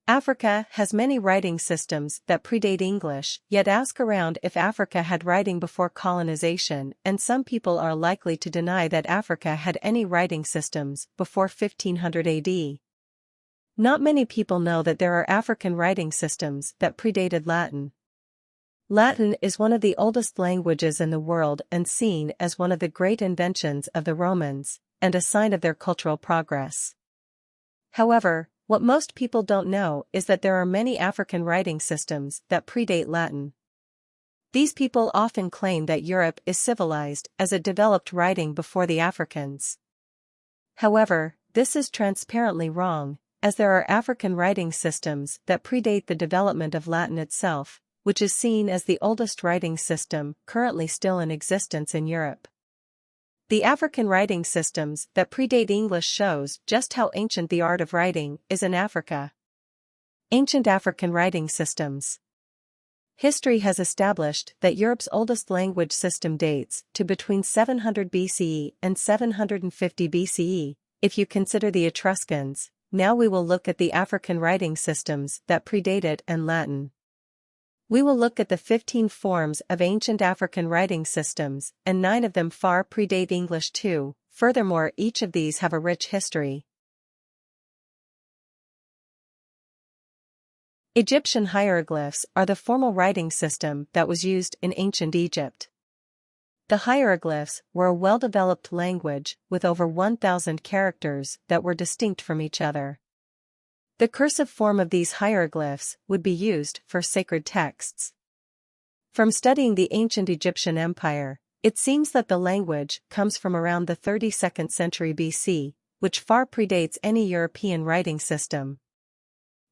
Africa has many writing systems that predate English, yet ask around if Africa had writing before colonization, and some people are likely to deny that Africa had any writing systems before 1500 AD. Not many people know that there are African writing systems that predated Latin. Latin is one of the oldest languages in the world and seen as one of the great inventions of the Romans, and a sign of their cultural progress. However, what most people don't know is that there are many African writing systems that predate Latin. These people often claim that Europe is civilized as it developed writing before the Africans. However, this is transparently wrong, as there are African writing systems that predate the development of Latin itself, which is seen as the oldest writing system currently still in existence in Europe. The African writing systems that predate English shows just how ancient the art of writing is in Africa. Ancient African writing systems. History has established that Europe's oldest language system dates to between 700 BCE and 750 BCE, if you consider the Etruscans. Now we will look at the African writing systems that predate it and Latin. We will look at the 15 forms of ancient African writing systems, and 9 of them far predate English too. Furthermore, each of these have a rich history. Egyptian hieroglyphs are the formal writing system that was used in ancient Egypt. The hieroglyphs were a well-developed language with over 1,000 characters that were distinct from each other. The cursive form of these hieroglyphs would be used for sacred texts. From studying the ancient Egyptian empire, it seems that the language comes from around the 32nd century BC, which far predates any European writing system.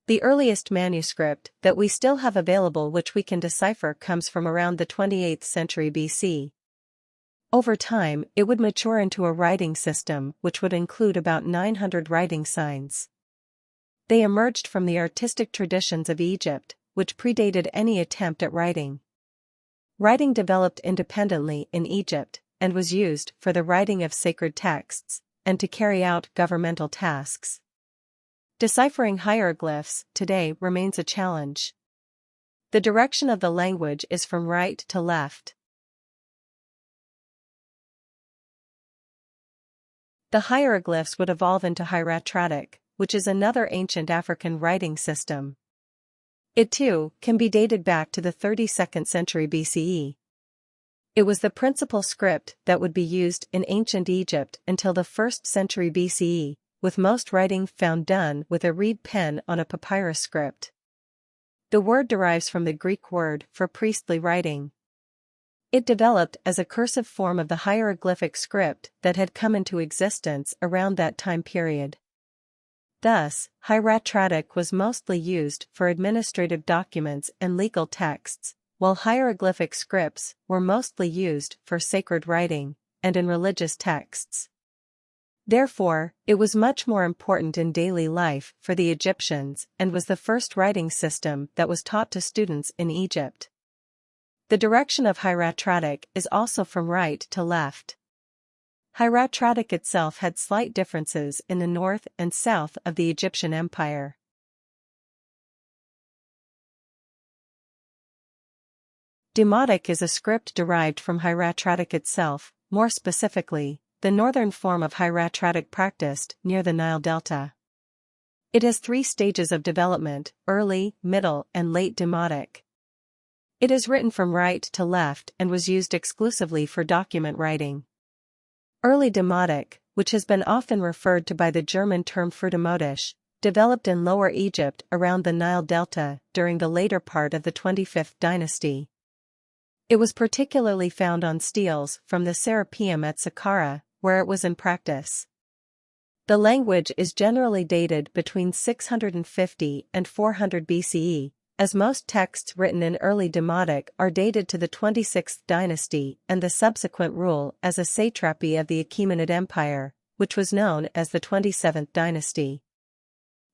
The earliest manuscript that we still have available which we can decipher comes from around the 28th century BC. Over time, it would mature into a writing system which would include about 900 writing signs. They emerged from the artistic traditions of Egypt, which predated any attempt at writing. Writing developed independently in Egypt, and was used for the writing of sacred texts, and to carry out governmental tasks. Deciphering hieroglyphs today remains a challenge. The direction of the language is from right to left. The hieroglyphs would evolve into Hieratic, which is another ancient African writing system. It too can be dated back to the 32nd century BCE. It was the principal script that would be used in ancient Egypt until the 1st century BCE, with most writing found done with a reed pen on a papyrus script. The word derives from the Greek word for priestly writing. It developed as a cursive form of the hieroglyphic script that had come into existence around that time period. Thus, hieratic was mostly used for administrative documents and legal texts, while hieroglyphic scripts were mostly used for sacred writing and in religious texts. Therefore, it was much more important in daily life for the Egyptians and was the first writing system that was taught to students in Egypt. The direction of hieratic is also from right to left. Hieratic itself had slight differences in the north and south of the Egyptian Empire. Demotic is a script derived from hieratic itself, more specifically, the northern form of hieratic practiced near the Nile Delta. It has 3 stages of development: early, middle, and late demotic. It is written from right to left and was used exclusively for document writing. Early demotic, which has been often referred to by the German term Frühdemotisch, developed in Lower Egypt around the Nile Delta during the later part of the 25th dynasty. It was particularly found on steles from the Serapeum at Saqqara, where it was in practice. The language is generally dated between 650 and 400 BCE, as most texts written in early demotic are dated to the 26th dynasty and the subsequent rule as a satrapy of the Achaemenid Empire, which was known as the 27th dynasty.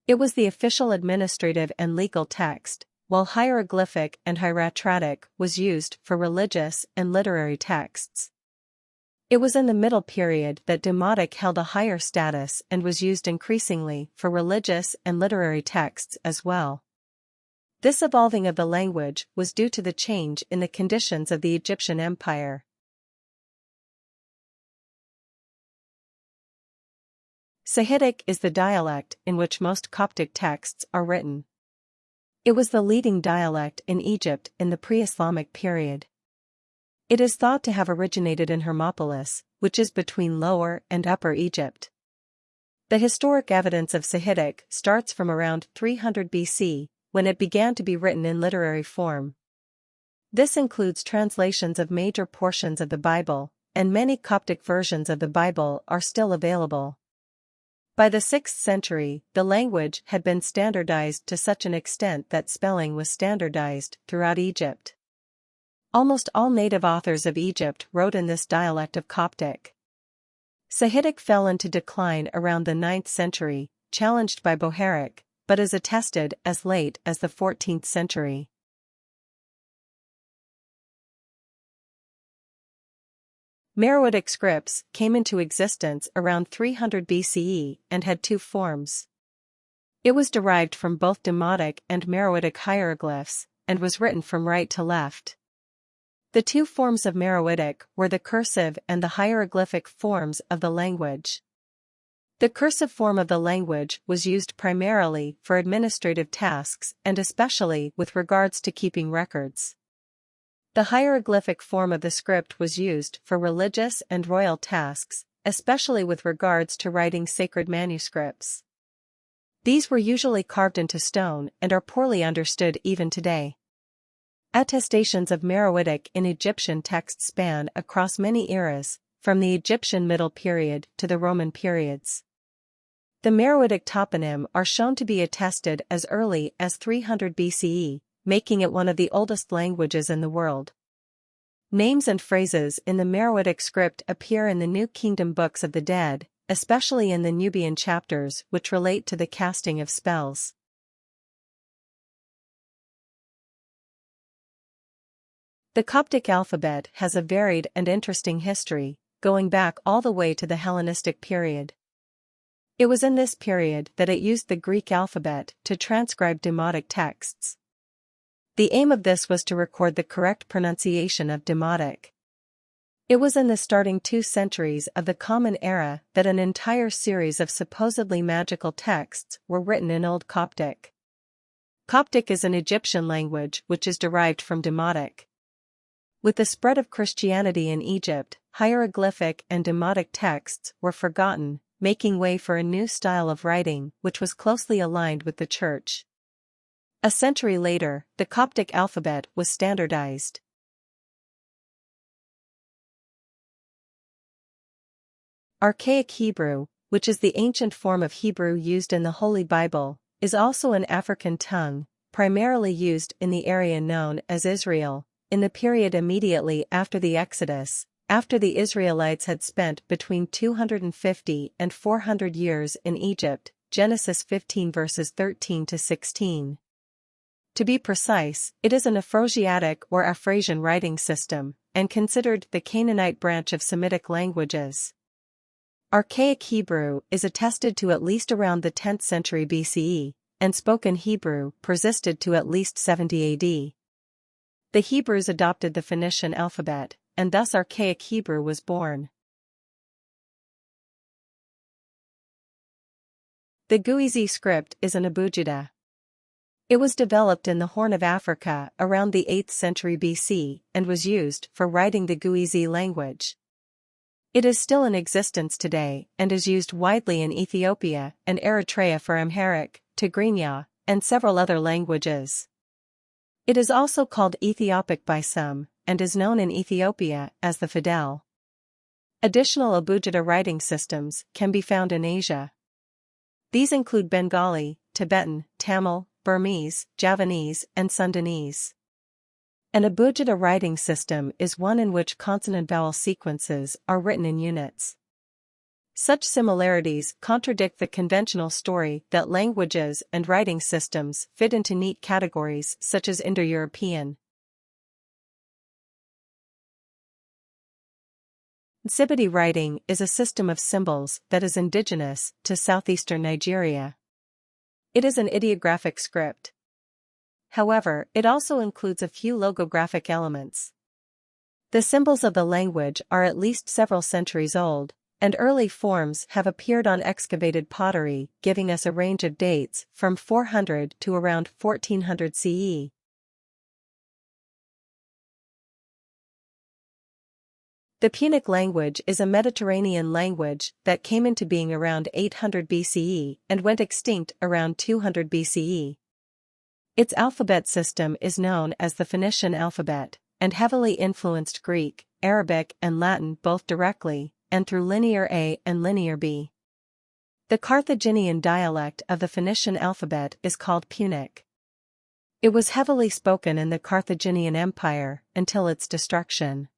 It was the official administrative and legal text, while hieroglyphic and hieratic was used for religious and literary texts. It was in the Middle Period that Demotic held a higher status and was used increasingly for religious and literary texts as well. This evolving of the language was due to the change in the conditions of the Egyptian Empire. Hieratic is the dialect in which most Coptic texts are written. It was the leading dialect in Egypt in the pre-Islamic period. It is thought to have originated in Hermopolis, which is between Lower and Upper Egypt. The historic evidence of Hieratic starts from around 300 BC, when it began to be written in literary form. This includes translations of major portions of the Bible, and many Coptic versions of the Bible are still available. By the 6th century, the language had been standardized to such an extent that spelling was standardized throughout Egypt. Almost all native authors of Egypt wrote in this dialect of Coptic. Hieratic fell into decline around the 9th century, challenged by Bohairic, but is attested as late as the 14th century. Meroitic Scripts came into existence around 300 BCE and had two forms. It was derived from both Demotic and Meroitic hieroglyphs, and was written from right to left. The two forms of Meroitic were the cursive and the hieroglyphic forms of the language. The cursive form of the language was used primarily for administrative tasks and especially with regards to keeping records. The hieroglyphic form of the script was used for religious and royal tasks, especially with regards to writing sacred manuscripts. These were usually carved into stone and are poorly understood even today. Attestations of Meroitic in Egyptian texts span across many eras, from the Egyptian Middle Period to the Roman periods. The Meroitic toponym are shown to be attested as early as 300 BCE, making it one of the oldest languages in the world. Names and phrases in the Meroitic script appear in the New Kingdom books of the dead, especially in the Nubian chapters which relate to the casting of spells. The Coptic alphabet has a varied and interesting history, going back all the way to the Hellenistic period. It was in this period that it used the Greek alphabet to transcribe Demotic texts. The aim of this was to record the correct pronunciation of Demotic. It was in the starting 2 centuries of the Common Era that an entire series of supposedly magical texts were written in Old Coptic. Coptic is an Egyptian language which is derived from Demotic. With the spread of Christianity in Egypt, hieroglyphic and Demotic texts were forgotten, making way for a new style of writing which was closely aligned with the Church. A century later, the Coptic alphabet was standardized. Archaic Hebrew, which is the ancient form of Hebrew used in the Holy Bible, is also an African tongue, primarily used in the area known as Israel, in the period immediately after the Exodus, after the Israelites had spent between 250 and 400 years in Egypt, Genesis 15 verses 13 to 16. To be precise, it is an Afroasiatic or Afrasian writing system, and considered the Canaanite branch of Semitic languages. Archaic Hebrew is attested to at least around the 10th century BCE, and spoken Hebrew persisted to at least 70 AD. The Hebrews adopted the Phoenician alphabet, and thus Archaic Hebrew was born. The Guizi script is an abugida. It was developed in the Horn of Africa around the 8th century BC and was used for writing the Guizi language. It is still in existence today and is used widely in Ethiopia and Eritrea for Amharic, Tigrinya, and several other languages. It is also called Ethiopic by some, and is known in Ethiopia as the Fidel. Additional abugida writing systems can be found in Asia. These include Bengali, Tibetan, Tamil, Burmese, Javanese, and Sundanese. An abugida writing system is one in which consonant-vowel sequences are written in units. Such similarities contradict the conventional story that languages and writing systems fit into neat categories such as Indo-European. Nsibidi writing is a system of symbols that is indigenous to southeastern Nigeria. It is an ideographic script. However, it also includes a few logographic elements. The symbols of the language are at least several centuries old, and early forms have appeared on excavated pottery, giving us a range of dates from 400 to around 1400 CE. The Punic language is a Mediterranean language that came into being around 800 BCE and went extinct around 200 BCE. Its alphabet system is known as the Phoenician alphabet, and heavily influenced Greek, Arabic and Latin both directly, and through Linear A and Linear B. The Carthaginian dialect of the Phoenician alphabet is called Punic. It was heavily spoken in the Carthaginian Empire until its destruction.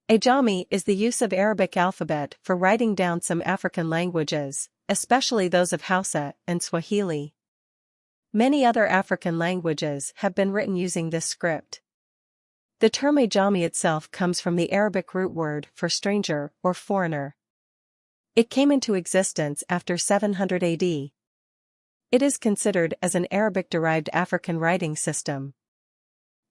Ajami is the use of Arabic alphabet for writing down some African languages, especially those of Hausa and Swahili. Many other African languages have been written using this script. The term Ajami itself comes from the Arabic root word for stranger or foreigner. It came into existence after 700 AD. It is considered as an Arabic-derived African writing system.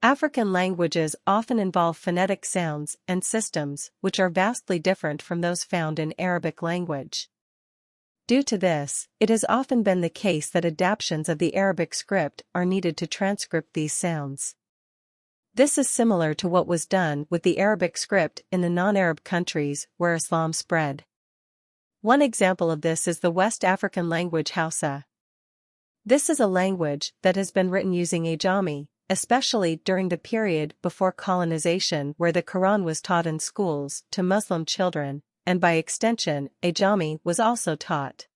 African languages often involve phonetic sounds and systems which are vastly different from those found in Arabic language. Due to this, it has often been the case that adaptations of the Arabic script are needed to transcript these sounds. This is similar to what was done with the Arabic script in the non-Arab countries where Islam spread. One example of this is the West African language Hausa. This is a language that has been written using Ajami, especially during the period before colonization where the Quran was taught in schools to Muslim children, and by extension, Ajami was also taught.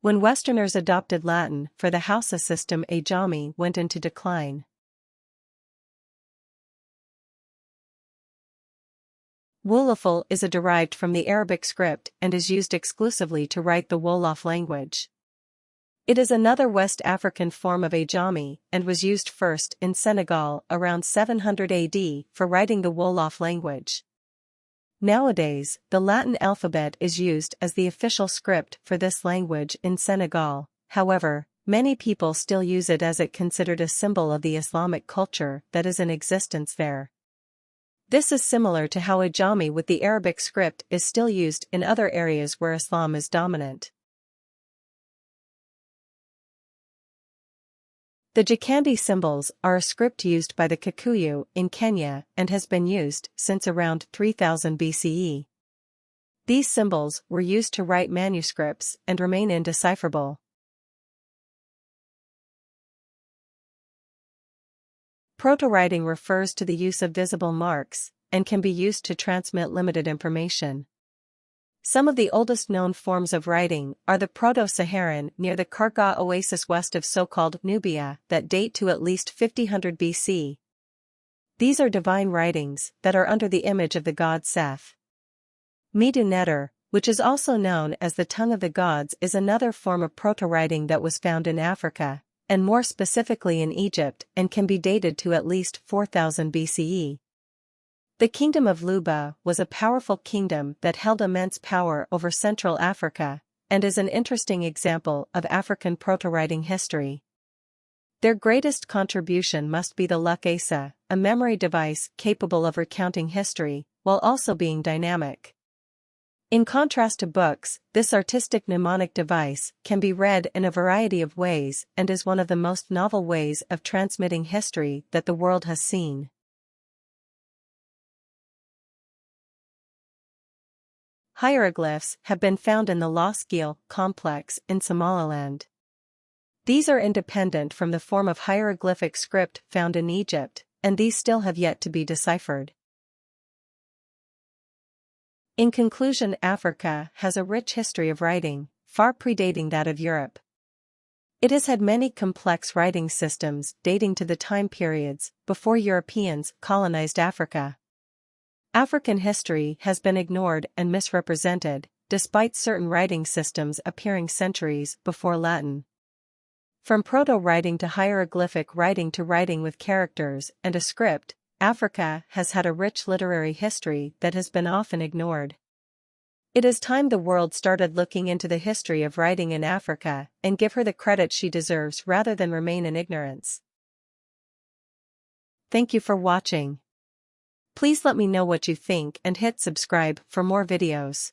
When Westerners adopted Latin for the Hausa system, Ajami went into decline. Wolofal is derived from the Arabic script and is used exclusively to write the Wolof language. It is another West African form of Ajami and was used first in Senegal around 700 AD for writing the Wolof language. Nowadays, the Latin alphabet is used as the official script for this language in Senegal. However, many people still use it as it considered a symbol of the Islamic culture that is in existence there. This is similar to how Ajami with the Arabic script is still used in other areas where Islam is dominant. The Jikandi symbols are a script used by the Kikuyu in Kenya and has been used since around 3000 BCE. These symbols were used to write manuscripts and remain indecipherable. Proto-writing refers to the use of visible marks and can be used to transmit limited information. Some of the oldest known forms of writing are the Proto-Saharan near the Karga oasis west of so-called Nubia that date to at least 5000 BC. These are divine writings that are under the image of the god Seth. Medu Neter, which is also known as the tongue of the gods, is another form of proto-writing that was found in Africa, and more specifically in Egypt, and can be dated to at least 4000 BCE. The kingdom of Luba was a powerful kingdom that held immense power over Central Africa, and is an interesting example of African proto-writing history. Their greatest contribution must be the Lukasa, a memory device capable of recounting history, while also being dynamic. In contrast to books, this artistic mnemonic device can be read in a variety of ways and is one of the most novel ways of transmitting history that the world has seen. Hieroglyphs have been found in the Loskeel complex in Somaliland. These are independent from the form of hieroglyphic script found in Egypt, and these still have yet to be deciphered. In conclusion, Africa has a rich history of writing, far predating that of Europe. It has had many complex writing systems dating to the time periods before Europeans colonized Africa. African history has been ignored and misrepresented, despite certain writing systems appearing centuries before Latin. From proto-writing to hieroglyphic writing to writing with characters and a script, Africa has had a rich literary history that has been often ignored. It is time the world started looking into the history of writing in Africa and give her the credit she deserves rather than remain in ignorance. Thank you for watching. Please let me know what you think and hit subscribe for more videos.